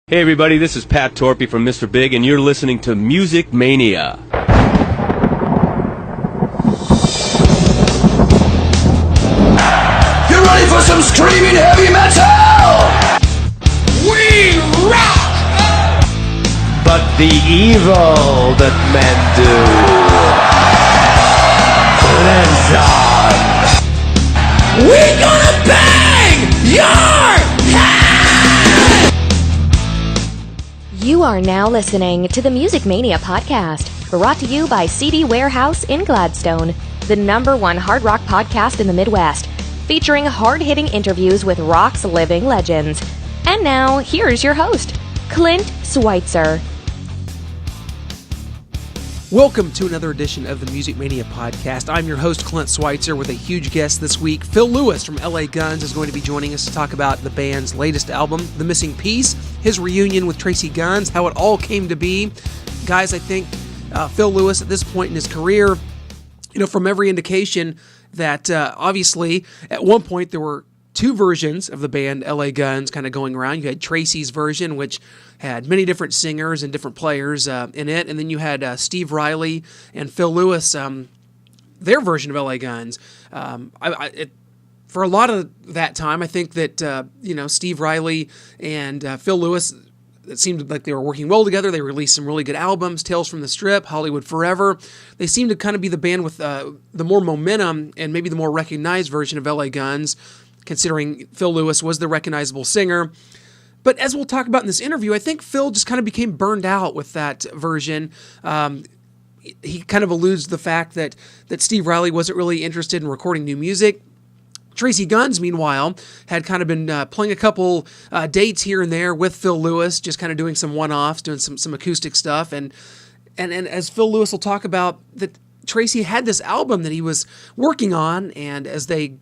Hey everybody, this is Pat Torpy from Mr. Big, and you're listening to Music Mania. You ready for some screaming heavy metal? We rock! But the evil that men do lives on. We gonna bang your head! You are now listening to the Music Mania podcast, brought to you by CD Warehouse in Gladstone, the #1 hard rock podcast in the Midwest, featuring hard-hitting interviews with rock's living legends. And now, here's your host, Clint Switzer. Welcome to another edition of the Music Mania podcast. I'm your host, Clint Switzer, with a huge guest this week. Phil Lewis from LA Guns is going to be joining us to talk about the band's latest album, The Missing Piece, his reunion with Tracii Guns, how it all came to be. Guys, I think Phil Lewis at this point in his career, from every indication that obviously at one point there were two versions of the band LA Guns kind of going around. You had Tracii's version, which had many different singers and different players in it, and then you had Steve Riley and Phil Lewis, their version of LA Guns. For a lot of that time, I think that Steve Riley and Phil Lewis, it seemed like they were working well together. They released some really good albums, Tales from the Strip, Hollywood Forever. They seemed to kind of be the band with the more momentum and maybe the more recognized version of LA Guns, considering Phil Lewis was the recognizable singer. But as we'll talk about in this interview, I think Phil just kind of became burned out with that version. He kind of alludes to the fact that Steve Riley wasn't really interested in recording new music. Tracii Guns, meanwhile, had kind of been playing a couple dates here and there with Phil Lewis, just kind of doing some one-offs, doing some acoustic stuff. And as Phil Lewis will talk about, that Tracii had this album that he was working on, and as they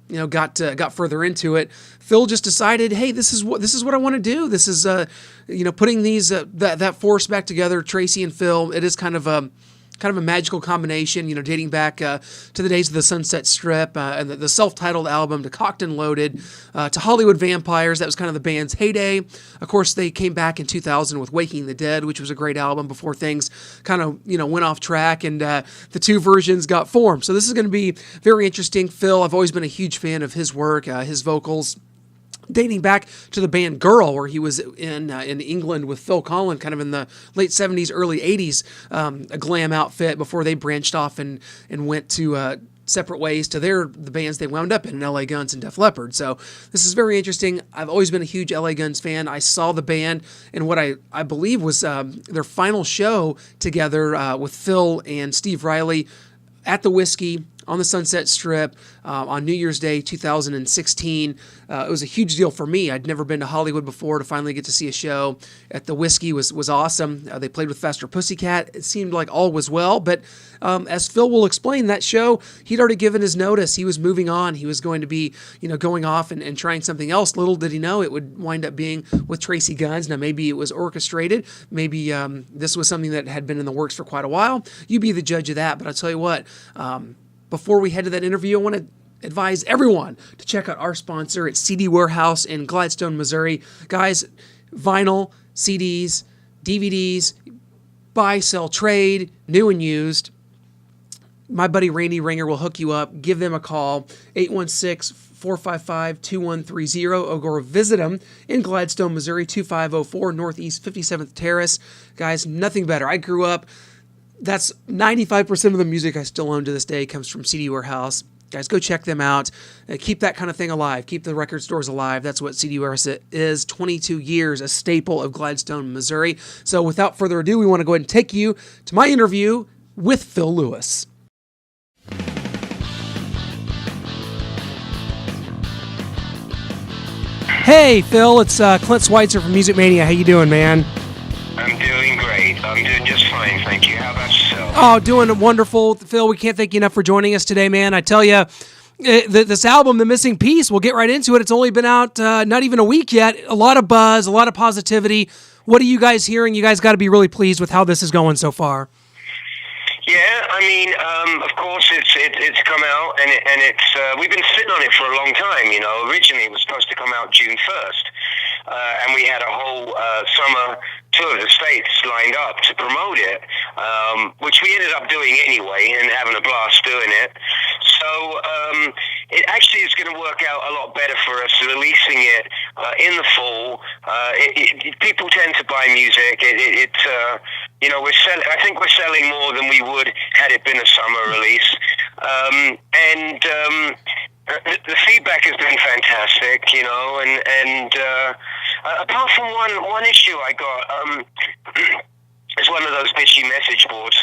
got further into it, Phil just decided, hey, this is what I want to do. This is putting these that force back together, Tracii and Phil. It is kind of a magical combination, dating back to the days of the Sunset Strip and the self-titled album, to Cocked and Loaded, to Hollywood Vampires. That was kind of the band's heyday. Of course, they came back in 2000 with Waking the Dead, which was a great album before things kind of, went off track and the two versions got formed. So this is going to be very interesting. Phil, I've always been a huge fan of his work, his vocals, dating back to the band Girl, where he was in England with Phil Collen, kind of in the late 70s, early 80s, a glam outfit before they branched off and went to separate ways to the bands they wound up in LA Guns and Def Leppard. So this is very interesting. I've always been a huge LA Guns fan. I saw the band in what I believe was their final show together with Phil and Steve Riley at the Whiskey on the Sunset Strip on New Year's Day 2016. It was a huge deal for me. I'd never been to Hollywood before. To finally get to see a show at the Whiskey was awesome. They played with Faster Pussycat. It seemed like all was well, but as Phil will explain, that show, he'd already given his notice. He was moving on. He was going to be going off and trying something else. Little did he know it would wind up being with Tracii Guns. Now, maybe it was orchestrated. Maybe this was something that had been in the works for quite a while. You be the judge of that, but I'll tell you what, before we head to that interview, I want to advise everyone to check out our sponsor at CD Warehouse in Gladstone, Missouri. Guys, vinyl, CDs, DVDs, buy, sell, trade, new and used. My buddy Randy Ringer will hook you up. Give them a call, 816-455-2130, or go visit them in Gladstone, Missouri, 2504 Northeast 57th Terrace. Guys, nothing better. I grew up. That's 95% of the music I still own to this day comes from CD Warehouse. Guys, go check them out. Keep that kind of thing alive. Keep the record stores alive. That's what CD Warehouse is. 22 years, a staple of Gladstone, Missouri. So without further ado, we want to go ahead and take you to my interview with Phil Lewis. Hey, Phil, it's Clint Switzer from Music Mania. How you doing, man? I'm doing great. I'm doing just fine, thank you. How about yourself? Oh, doing wonderful. Phil, we can't thank you enough for joining us today, man. I tell you, this album, The Missing Piece, we'll get right into it. It's only been out not even a week yet. A lot of buzz, a lot of positivity. What are you guys hearing? You guys got to be really pleased with how this is going so far. Yeah, I mean, of course, it's come out, and it's we've been sitting on it for a long time. Originally it was supposed to come out June 1st. and we had a whole summer tour of the States lined up to promote it, which we ended up doing anyway and having a blast doing it. So it actually is going to work out a lot better for us releasing it in the fall. People tend to buy music. I think we're selling more than we would had it been a summer release. The feedback has been fantastic, and apart from one issue I got, it's one of those bitchy message boards,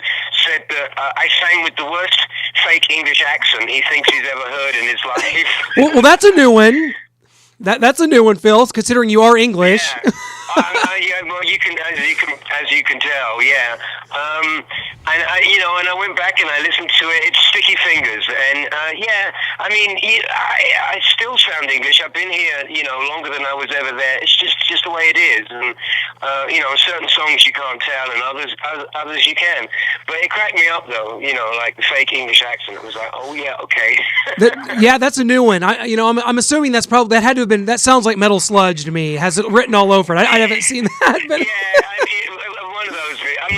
said that I sang with the worst fake English accent he thinks he's ever heard in his life. Well, that's a new one. That's a new one, Phil, considering you are English. Yeah. Well, you can, as you can tell, yeah. And I went back and I listened to it. It's Sticky Fingers, and I still sound English. I've been here, longer than I was ever there. It's just the way it is, and certain songs you can't tell, and others you can. But it cracked me up though, like the fake English accent. It was like, oh yeah, okay. That's a new one. I'm assuming that had to have been. That sounds like Metal Sludge to me. Has it written all over it? I haven't seen that. But one of those. I'm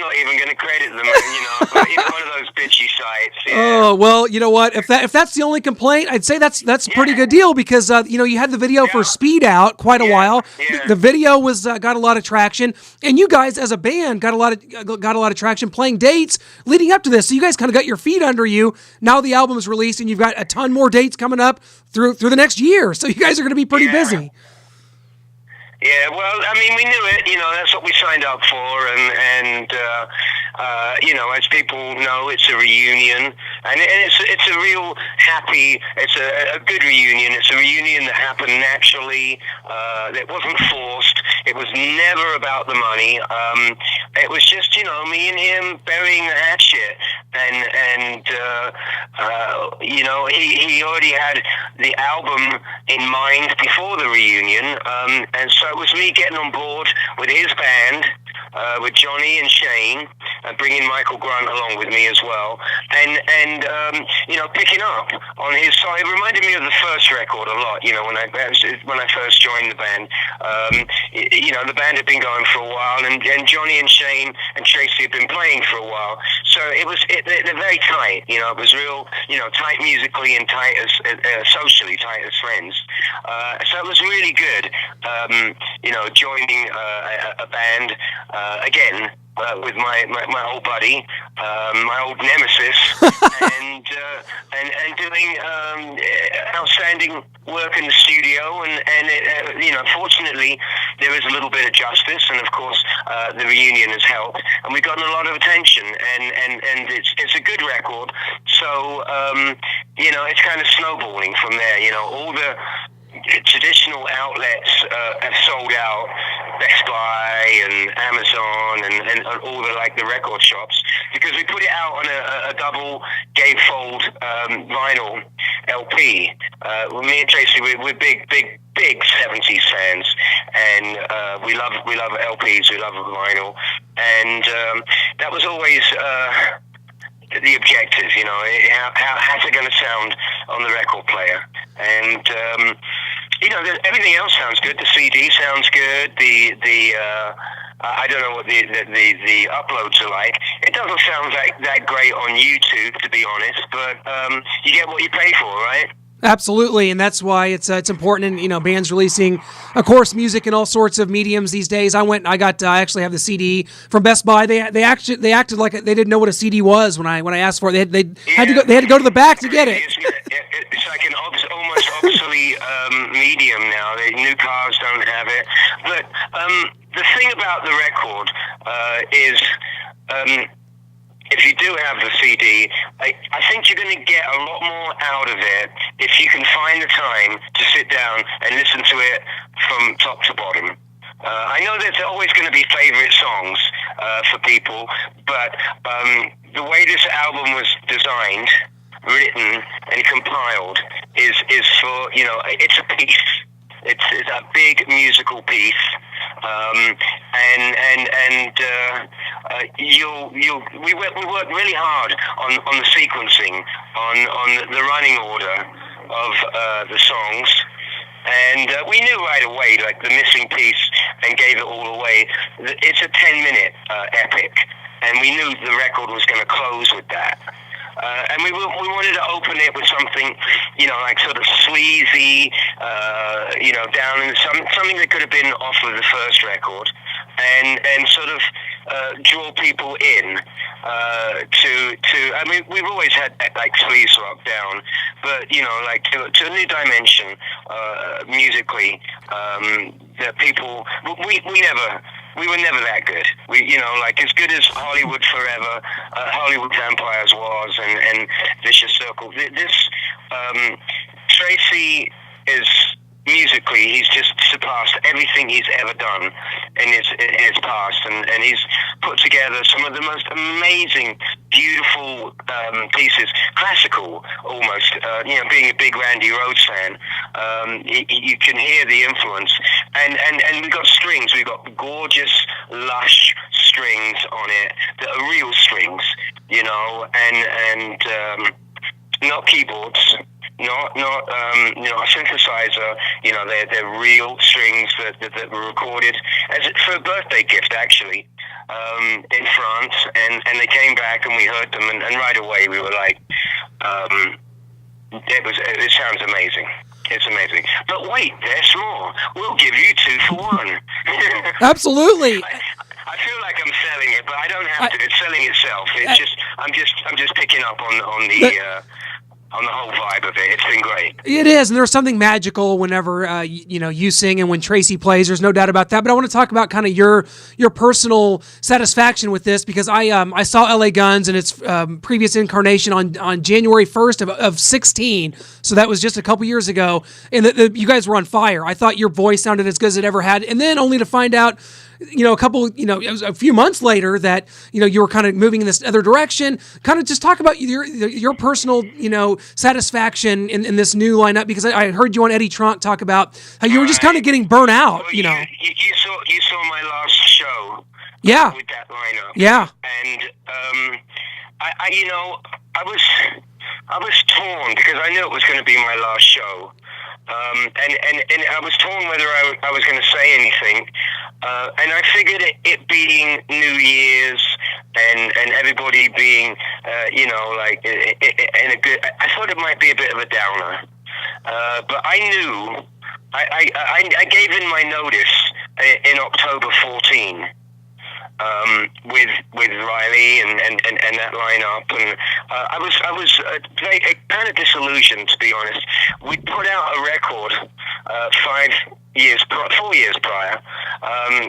not even going to credit them. It's one of those bitchy sites. Yeah. Oh well, you know what? If that's the only complaint, I'd say that's a pretty good deal because you had the video for Speed out quite a while. Yeah. The video was got a lot of traction, and you guys as a band got a lot of traction playing dates leading up to this. So you guys kind of got your feet under you. Now the album is released, and you've got a ton more dates coming up through the next year. So you guys are going to be pretty busy. Yeah, well, we knew it. That's what we signed up for, and as people know, it's a reunion, and it's a real happy. It's a good reunion. It's a reunion that happened naturally. That wasn't forced. It was never about the money. It was just me and him burying the hatchet, and he already had the album in mind before the reunion, and so it was me getting on board with his band, with Johnny and Shane, bringing Michael Grant along with me as well, and picking up on his side. It reminded me of the first record a lot. When I first joined the band, the band had been going for a while, and Johnny and Shane and Tracii had been playing for a while. So they're very tight. It was real, tight musically and tight as socially tight as friends. So it was really good. Joining a band again with my old buddy, my old nemesis, and doing outstanding work in the studio, and fortunately there is a little bit of justice, and of course the reunion has helped, and we've gotten a lot of attention, and it's a good record. So it's kind of snowballing from there. All the traditional outlets have sold out, Best Buy and Amazon and all the record shops, because we put it out on a double gatefold vinyl LP. Me and Tracii, we're big 70s fans, and we love LPs, we love vinyl, and that was always the objective, how's it going to sound on the record player, and everything else sounds good. The CD sounds good. I don't know what the uploads are like. It doesn't sound that great on YouTube, to be honest, but you get what you pay for, right? Absolutely, and that's why it's important. And bands releasing, of course, music in all sorts of mediums these days. I actually have the CD from Best Buy. They acted like they didn't know what a CD was when I asked for it. They had to go to the back to get it. It's like an almost obsolete medium now. New cars don't have it. But the thing about the record is. If you do have the CD, I think you're going to get a lot more out of it if you can find the time to sit down and listen to it from top to bottom. I know there's always going to be favorite songs for people, but the way this album was designed, written, and compiled is for, it's a piece. It's a big musical piece, we worked really hard on the sequencing, on the running order of the songs, And we knew right away, like the missing piece, and gave it all away. It's a 10-minute epic, and we knew the record was going to close with that. And we wanted to open it with something, like sort of sleazy, down in something that could have been off of the first record, and sort of draw people in to. I mean, we've always had like sleaze rock down, but like to a new dimension musically. That people we were never that good. We, like as good as Hollywood Forever, Hollywood Vampires was, and Vicious Circle. This Tracii is musically, he's just surpassed everything he's ever done in his past, and he's put together some of the most amazing, beautiful pieces, classical almost. Being a big Randy Rhoads fan, you can hear the influence, and we've got strings. We've got gorgeous, lush strings on it that are real strings, and not keyboards. Not a synthesizer. They're real strings that were recorded for a birthday gift, actually, in France, and they came back and we heard them, and right away we were like, it sounds amazing. It's amazing. But wait, there's more. We'll give you 2 for 1. Absolutely. I feel like I'm selling it, but I don't have to. It's selling itself. It's I'm just picking up on the whole vibe of it. It's been great. It is, and there's something magical whenever you sing and when Tracii plays. There's no doubt about that. But I want to talk about kind of your personal satisfaction with this, because I saw LA Guns in its previous incarnation on January 1st of 16. So that was just a couple years ago, and you guys were on fire. I thought your voice sounded as good as it ever had, and then only to find out, it was a few months later that, you were kind of moving in this other direction. Kind of just talk about your personal, satisfaction in this new lineup, because I heard you on Eddie Trunk talk about how you were just kind of getting burnt out, Well, you saw my last show. Yeah. With that lineup. Yeah. And, I was torn because I knew it was going to be my last show. And I was torn whether I was going to say anything, and I figured it being New Year's and everybody being, in a good. I thought it might be a bit of a downer, but I knew I gave in my notice in October 14. With Riley and that lineup, and I was kind of disillusioned, to be honest. We put out a record 4 years prior,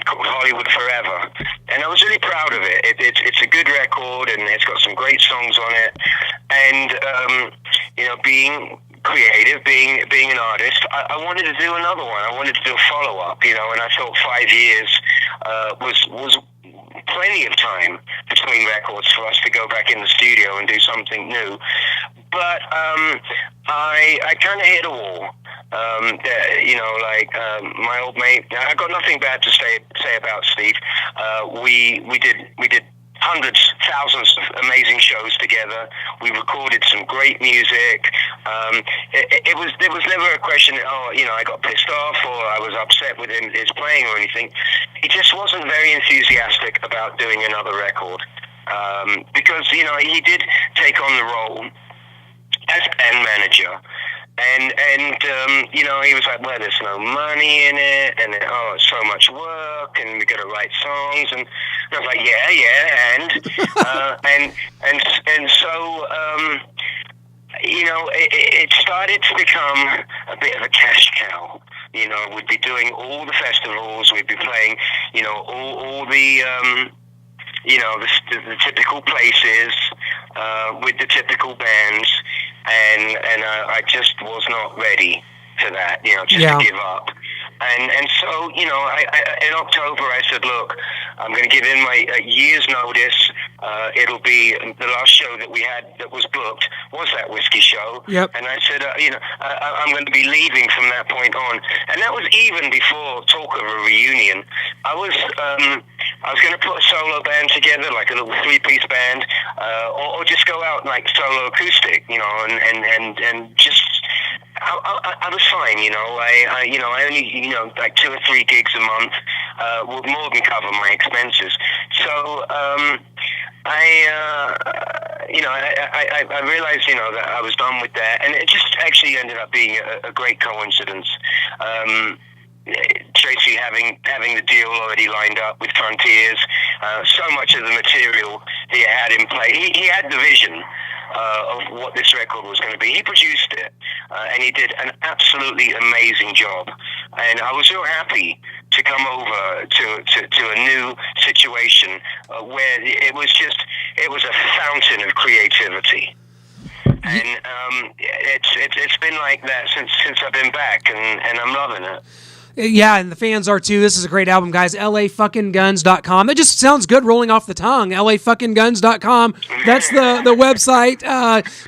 called Hollywood Forever, and I was really proud of it. It's a good record, and it's got some great songs on it, and being creative, being an artist, I wanted to do another one. I wanted to do a follow-up, and I thought 5 years was plenty of time between records for us to go back in the studio and do something new. But I kind of hit a wall. My old mate. I got nothing bad to say about Steve. We did hundreds, thousands of amazing shows together. We recorded some great music. There was never a question, I got pissed off or I was upset with his playing or anything. He just wasn't very enthusiastic about doing another record. Because, he did take on the role as band manager. And he was like, well, there's no money in it, and it's so much work, and we got to write songs, and I was like, and so it started to become a bit of a cash cow. We'd be doing all the festivals, we'd be playing, all the the typical places with the typical bands, and I just was not ready for that, to give up. And so, in October I said, look, I'm going to give in my year's notice. It'll be the last show that we had that was booked was that whiskey show. Yep. And I said, I'm going to be leaving from that point on. And that was even before talk of a reunion. I was going to put a solo band together, like a little 3-piece band, or just go out like solo acoustic, and just I was fine, you know. I only, like 2 or 3 gigs a month would more than cover my expenses. So I realized, that I was done with that, and it just actually ended up being a great coincidence. Tracii having the deal already lined up with Frontiers, so much of the material he had in play. He had the vision of what this record was going to be. He produced it, and he did an absolutely amazing job. And I was so happy to come over to a new situation where it was a fountain of creativity. And it's been like that since I've been back, and I'm loving it. Yeah, and the fans are too. This is a great album, guys. LAfuckingguns.com. It just sounds good rolling off the tongue. LAfuckingguns.com. That's the website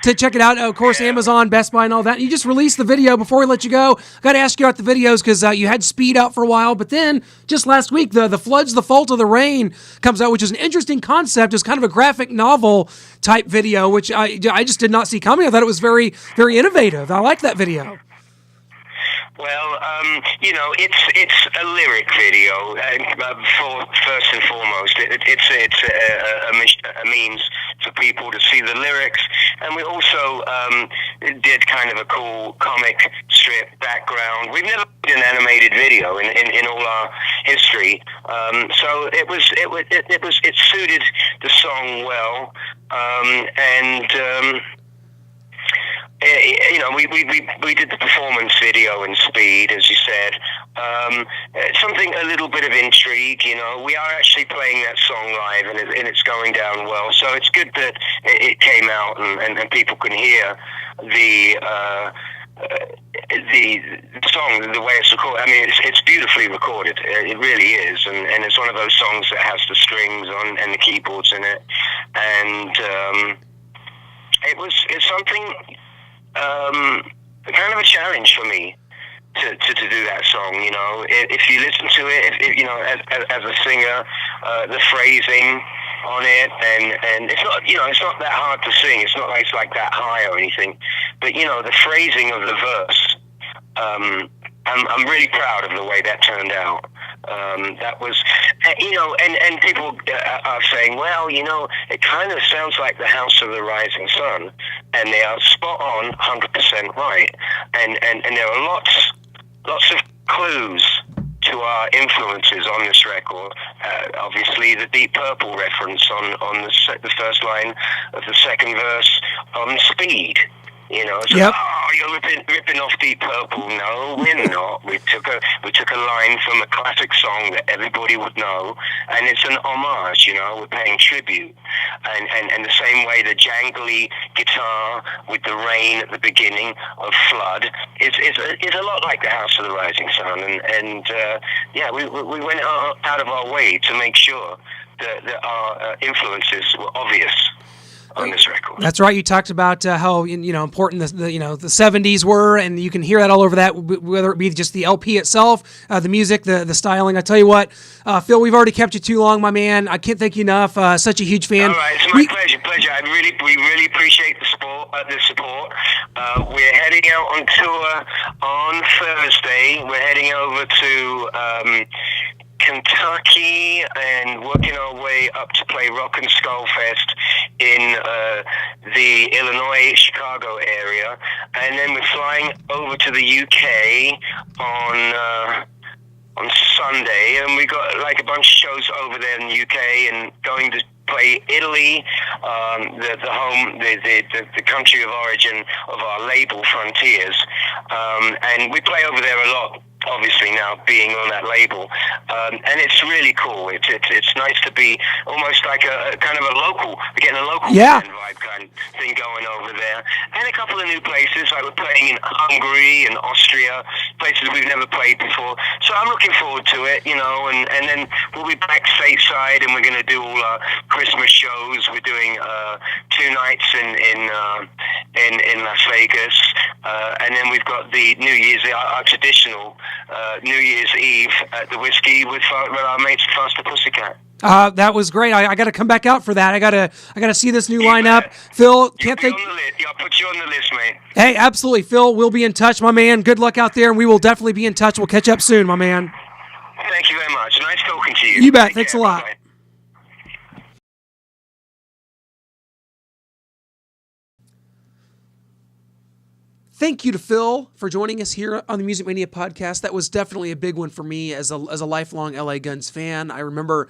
to check it out. Of course, Amazon, Best Buy, and all that. You just released the video. Before we let you go, got to ask you about the videos because you had Speed out for a while, but then just last week, the Flood's the Fault of the Rain comes out, which is an interesting concept. It's kind of a graphic novel type video, which I just did not see coming. I thought it was very, very innovative. I like that video. Well, it's a lyric video. First and foremost, it's a means for people to see the lyrics, and we also did kind of a cool comic strip background. We've never did an animated video in all our history, so it suited the song well, and. We did the performance video in Speed, as you said. Something, a little bit of intrigue, We are actually playing that song live, and it's going down well. So it's good that it came out and people can hear the song, the way it's recorded. I mean, it's beautifully recorded. It really is, and it's one of those songs that has the strings on and the keyboards in it, and it's something. Kind of a challenge for me to do that song. If you listen to it, as a singer, the phrasing on it, and it's not, it's not that hard to sing. It's not like it's like that high or anything, but the phrasing of the verse. I'm really proud of the way that turned out. That was, and people are saying, well, it kind of sounds like the House of the Rising Sun, and they are spot on, 100% right. And there are lots of clues to our influences on this record. Obviously, the Deep Purple reference on the first line of the second verse on Speed. It's yep. You're ripping off Deep Purple. No, we're not. We took a line from a classic song that everybody would know, and it's an homage. We're paying tribute, and the same way the jangly guitar with the rain at the beginning of Flood is a lot like the House of the Rising Sun, and we went out of our way to make sure that our influences were obvious on this record. That's right. You talked about how important the 70s were, and you can hear that all over that, whether it be just the LP itself, the music, the styling. I tell you what, Phil, we've already kept you too long, my man. I can't thank you enough. Such a huge fan. All right, it's my pleasure. We really appreciate the support. We're heading out on tour on Thursday. We're heading over to Kentucky and working our way up to play Rock and Skull Fest in the Illinois, Chicago area, and then we're flying over to the UK on Sunday, and we got like a bunch of shows over there in the UK, and going to play Italy, the country of origin of our label Frontiers, and we play over there a lot. Obviously now being on that label, and it's really cool. It's nice to be almost like a kind of a local, getting a local band vibe kind of thing going over there. And a couple of new places, like we're playing in Hungary and Austria, places we've never played before. So I'm looking forward to it, and then we'll be back stateside, and we're going to do all our Christmas shows. We're doing 2 nights in Las Vegas, And then we've got the New Year's, our traditional New Year's Eve at the Whiskey with our mates Faster Pussycat. That was great. I got to come back out for that. I gotta see this new lineup. Phil, can't think. I'll put you on the list, mate. Hey, absolutely, Phil. We'll be in touch, my man. Good luck out there, and we will definitely be in touch. We'll catch up soon, my man. Thank you very much. Nice talking to you. You bet. Take Thanks care. a lot. Bye-bye. Thank you to Phil for joining us here on the Music Mania podcast. That was definitely a big one for me as a lifelong LA Guns fan. I remember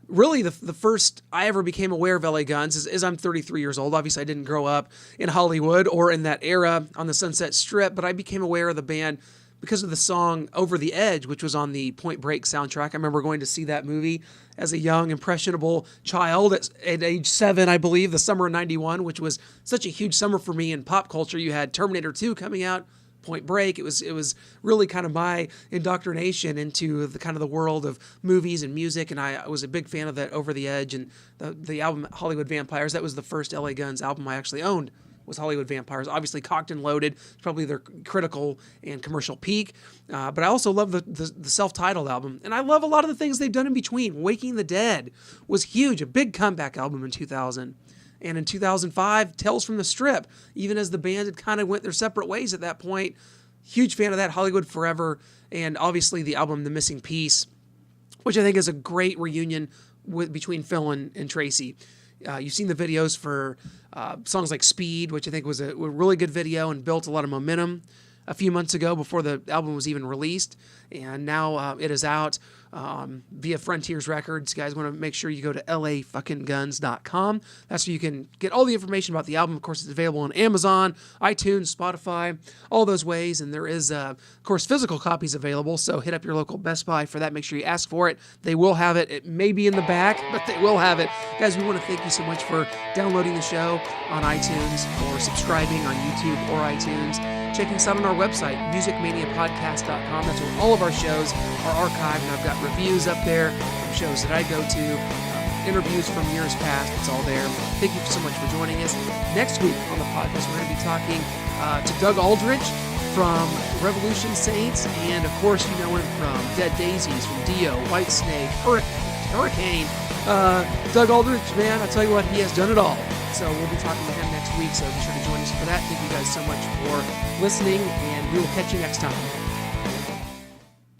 really the first I ever became aware of LA Guns is I'm 33 years old. Obviously, I didn't grow up in Hollywood or in that era on the Sunset Strip, but I became aware of the band because of the song Over the Edge, which was on the Point Break soundtrack. I remember going to see that movie as a young, impressionable child at age 7, I believe, the summer of 91, which was such a huge summer for me in pop culture. You had Terminator 2 coming out, Point Break. It was really kind of my indoctrination into the kind of the world of movies and music, and I was a big fan of that Over the Edge and the album Hollywood Vampires. That was the first LA Guns album I actually owned, was Hollywood Vampires. Obviously, Cocked and Loaded, probably their critical and commercial peak. But I also love the self-titled album. And I love a lot of the things they've done in between. Waking the Dead was huge, a big comeback album in 2000. And in 2005, Tales from the Strip, even as the band had kind of went their separate ways at that point. Huge fan of that, Hollywood Forever. And obviously the album The Missing Piece, which I think is a great reunion between Phil and Tracii. You've seen the videos for songs like Speed, which I think was a really good video and built a lot of momentum a few months ago before the album was even released. And now it is out via Frontiers Records. You guys want to make sure you go to lafuckingguns.com. That's where you can get all the information about the album. Of course, it's available on Amazon, iTunes, Spotify, all those ways. And there is, of course, physical copies available. So hit up your local Best Buy for that. Make sure you ask for it. They will have it. It may be in the back, but they will have it. Guys, we want to thank you so much for downloading the show on iTunes or subscribing on YouTube or iTunes. Checking us out on our website, musicmaniapodcast.com. That's where all of our shows are archived, and I've got reviews up there from shows that I go to, interviews from years past. It's all there. Thank you so much for joining us. Next week on the podcast, we're going to be talking to Doug Aldrich from Revolution Saints, and of course, you know him from Dead Daisies, from Dio, Whitesnake, Hurricane. Doug Aldrich, man, I tell you what, he has done it all. So we'll be talking to him next week, so be sure to join us for that. Thank you guys so much for listening, and we will catch you next time.